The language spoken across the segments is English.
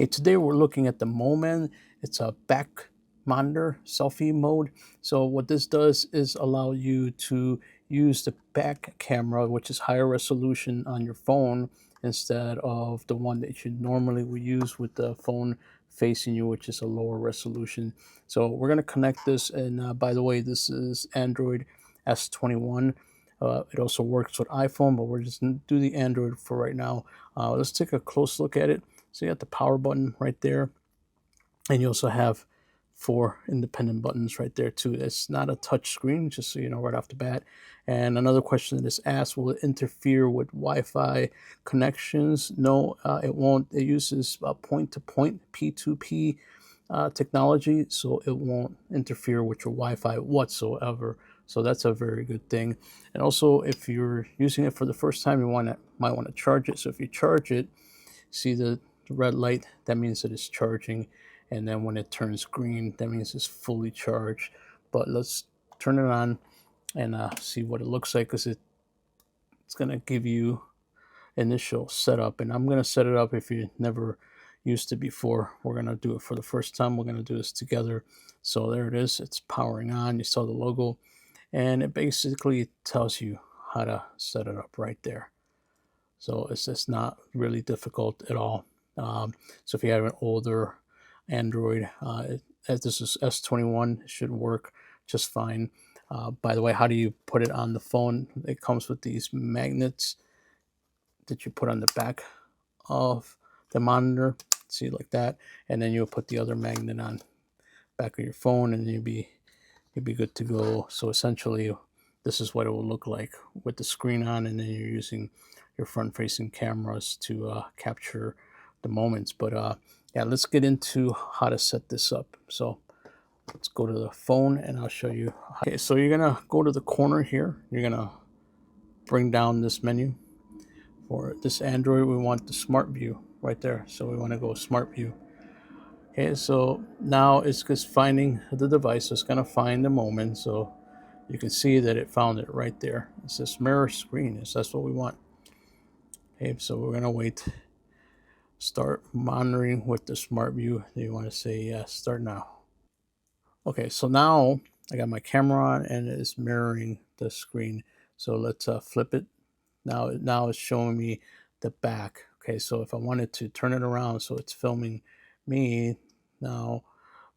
Okay, today we're looking at the Moman. It's a back monitor selfie mode. So what this does is allow you to use the back camera, which is higher resolution on your phone, instead of the one that you normally would use with the phone facing you, which is a lower resolution. So we're going to connect this, and by the way, this is Android S21. It also works with iPhone, but we're just going to do the Android for right now. Let's take a close look at it. So you got the power button right there, and you also have 4 independent buttons right there too. It's not a touch screen, just so you know right off the bat. And another question that is asked: will it interfere with Wi-Fi connections? No, it won't. It uses point-to-point P2P technology, so it won't interfere with your Wi-Fi whatsoever. So that's a very good thing. And also, if you're using it for the first time, you might want to charge it. So if you charge it, see the red light, that means that it's charging, and then when it turns green, that means it's fully charged. But let's turn it on and see what it looks like, because it's going to give you initial setup, and I'm going to set it up if you never used it before. We're going to do it for the first time. We're going to do this together. So there it is. It's powering on. You saw the logo, and it basically tells you how to set it up right there. So it's just not really difficult at all. So if you have an older Android, as this is S21, it should work just fine. By the way, how do you put it on the phone? It comes with these magnets that you put on the back of the monitor. See, like that, and then you'll put the other magnet on back of your phone, and you'll be good to go. So essentially, this is what it will look like with the screen on, and then you're using your front-facing cameras to capture the moments. But yeah, let's get into how to set this up. So let's go to the phone, and I'll show you. Okay, so you're gonna go to the corner here. You're gonna bring down this menu. For this Android, we want the Smart View right there. So we want to go Smart View. Okay, so now it's just finding the device. So it's gonna find the moment. So you can see that it found it right there. It says mirror screen. That's what we want. Okay, so we're gonna wait. Start monitoring with the Smart View. You want to say yes, start now. Okay, so now I got my camera on and it is mirroring the screen. So let's flip it. Now it's showing me the back. Okay, so if I wanted to turn it around so it's filming me now,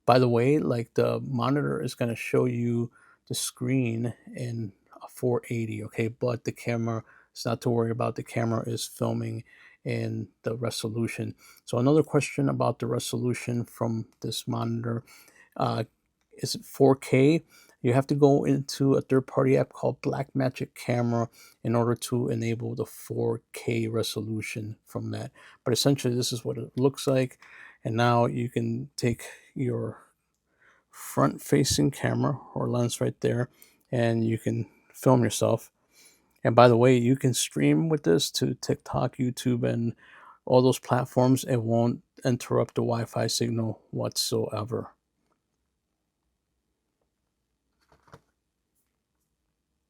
by the way, like the monitor is going to show you the screen in a 480, okay, but the camera, it's not to worry about. The camera is filming in the resolution. So another question about the resolution from this monitor, uh, is it 4K? You have to go into a third-party app called Blackmagic Camera in order to enable the 4K resolution from that. But essentially, this is what it looks like. And now you can take your front-facing camera or lens right there, and you can film yourself. And by the way, you can stream with this to TikTok, YouTube, and all those platforms. It won't interrupt the Wi-Fi signal whatsoever.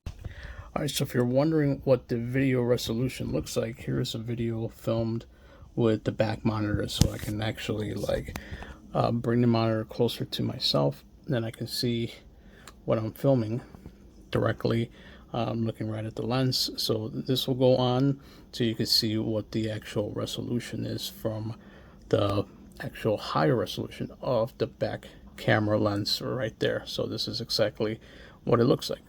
All right, so if you're wondering what the video resolution looks like, here's a video filmed with the back monitor, so I can actually bring the monitor closer to myself, then I can see what I'm filming directly. I'm looking right at the lens, so this will go on so you can see what the actual resolution is from the actual higher resolution of the back camera lens right there. So this is exactly what it looks like.